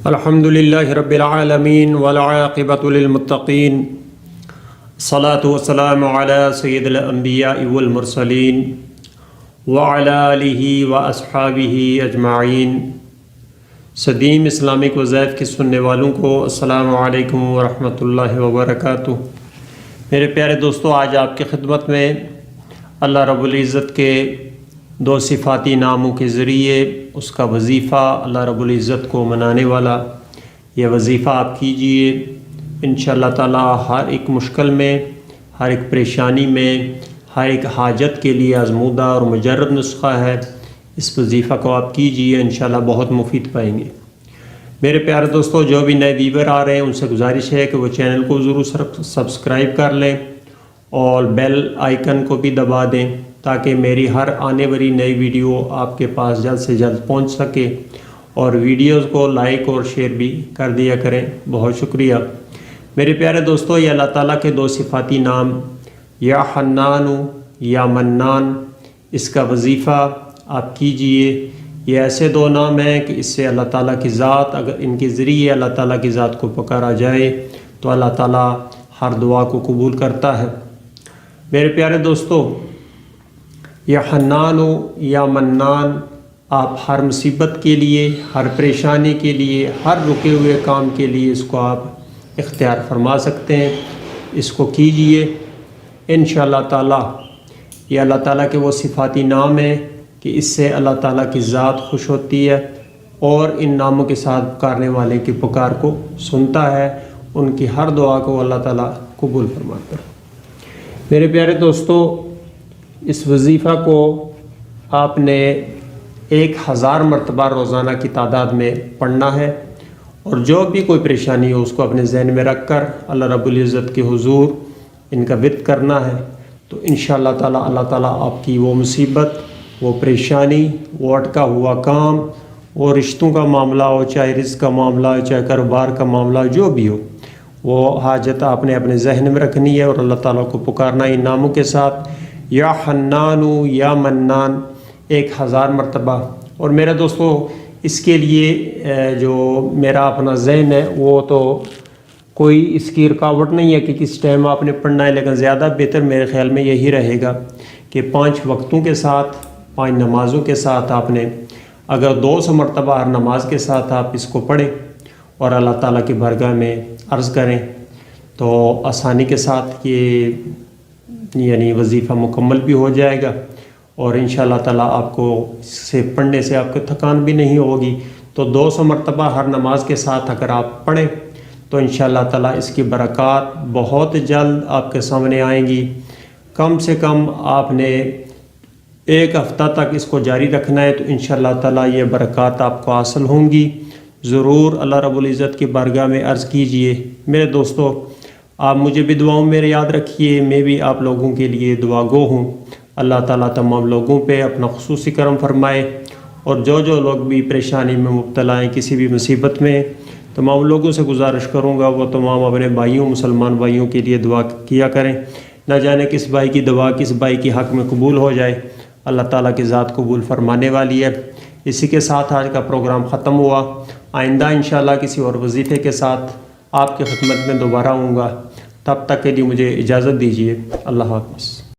الحمدللہ رب العالمین والعاقبۃ للمتقین الصلاۃ والسلام علی سید الانبیاء والمرسلین وعلی آلہ واصحابہ اجمعین۔ صدیم اسلامک وظائف کے سننے والوں کو السلام علیکم ورحمۃ اللہ وبرکاتہ۔ میرے پیارے دوستو، آج آپ کی خدمت میں اللہ رب العزت کے دو صفاتی ناموں کے ذریعے اس کا وظیفہ، اللہ رب العزت کو منانے والا یہ وظیفہ آپ کیجئے۔ انشاءاللہ تعالی ہر ایک مشکل میں، ہر ایک پریشانی میں، ہر ایک حاجت کے لیے آزمودہ اور مجرب نسخہ ہے۔ اس وظیفہ کو آپ کیجئے، انشاءاللہ بہت مفید پائیں گے۔ میرے پیارے دوستو، جو بھی نئے ویور آ رہے ہیں ان سے گزارش ہے کہ وہ چینل کو ضرور سبسکرائب کر لیں اور بیل آئیکن کو بھی دبا دیں تاکہ میری ہر آنے والی نئی ویڈیو آپ کے پاس جلد سے جلد پہنچ سکے، اور ویڈیوز کو لائک اور شیئر بھی کر دیا کریں۔ بہت شکریہ۔ میرے پیارے دوستو، یہ اللہ تعالیٰ کے دو صفاتی نام یا حنان یا منان، اس کا وظیفہ آپ کیجئے۔ یہ ایسے دو نام ہیں کہ اس سے اللہ تعالیٰ کی ذات، اگر ان کے ذریعے اللہ تعالیٰ کی ذات کو پکارا جائے تو اللہ تعالیٰ ہر دعا کو قبول کرتا ہے۔ میرے پیارے دوستو، یا حنان یا منان، آپ ہر مصیبت کے لیے، ہر پریشانی کے لیے، ہر رکے ہوئے کام کے لیے اس کو آپ اختیار فرما سکتے ہیں۔ اس کو کیجئے انشاءاللہ تعالی۔ یہ اللہ تعالیٰ کے وہ صفاتی نام ہیں کہ اس سے اللہ تعالیٰ کی ذات خوش ہوتی ہے اور ان ناموں کے ساتھ پکارنے والے کی پکار کو سنتا ہے، ان کی ہر دعا کو اللہ تعالیٰ قبول فرماتا ہے۔ میرے پیارے دوستو، اس وظیفہ کو آپ نے 1000 مرتبہ روزانہ کی تعداد میں پڑھنا ہے، اور جو بھی کوئی پریشانی ہو اس کو اپنے ذہن میں رکھ کر اللہ رب العزت کے حضور ان کا ورد کرنا ہے، تو انشاءاللہ تعالی اللہ تعالیٰ آپ کی وہ مصیبت، وہ پریشانی، وہ اٹکا ہوا کام، وہ رشتوں کا معاملہ ہو، چاہے رزق کا معاملہ ہو، چاہے کاروبار کا معاملہ ہو، جو بھی ہو، وہ حاجت آپ نے اپنے ذہن میں رکھنی ہے اور اللہ تعالیٰ کو پکارنا ان ناموں کے ساتھ، یا حنان یا منان 1000 مرتبہ۔ اور میرے دوستو، اس کے لیے جو میرا اپنا ذہن ہے وہ تو کوئی اس کی رکاوٹ نہیں ہے کہ کس ٹائم آپ نے پڑھنا ہے، لیکن زیادہ بہتر میرے خیال میں یہی رہے گا کہ 5 وقتوں کے ساتھ، 5 نمازوں کے ساتھ آپ نے اگر 200 مرتبہ ہر نماز کے ساتھ آپ اس کو پڑھیں اور اللہ تعالیٰ کی بارگاہ میں عرض کریں تو آسانی کے ساتھ یہ یعنی وظیفہ مکمل بھی ہو جائے گا، اور انشاءاللہ تعالیٰ آپ کو اس سے پڑھنے سے آپ کو تھکان بھی نہیں ہوگی۔ تو 200 مرتبہ ہر نماز کے ساتھ اگر آپ پڑھیں تو انشاءاللہ تعالیٰ اس کی برکات بہت جلد آپ کے سامنے آئیں گی۔ کم سے کم آپ نے 1 ہفتہ تک اس کو جاری رکھنا ہے تو انشاءاللہ تعالیٰ یہ برکات آپ کو حاصل ہوں گی۔ ضرور اللہ رب العزت کی بارگاہ میں عرض کیجئے۔ میرے دوستو، آپ مجھے بھی دعاؤں میں یاد رکھیے، میں بھی آپ لوگوں کے لیے دعا گو ہوں۔ اللہ تعالیٰ تمام لوگوں پہ اپنا خصوصی کرم فرمائے، اور جو لوگ بھی پریشانی میں مبتلا ہیں، کسی بھی مصیبت میں، تمام لوگوں سے گزارش کروں گا وہ تمام اپنے بھائیوں، مسلمان بھائیوں کے لیے دعا کیا کریں۔ نہ جانے کس بھائی کی دعا کس بھائی کی حق میں قبول ہو جائے، اللہ تعالیٰ کی ذات قبول فرمانے والی ہے۔ اسی کے ساتھ آج کا پروگرام ختم ہوا۔ آئندہ انشاءاللہ کسی اور وظیفے کے ساتھ آپ کی خدمت میں دوبارہ آؤں گا۔ تب تک کے لیے مجھے اجازت دیجیے۔ اللہ حافظ۔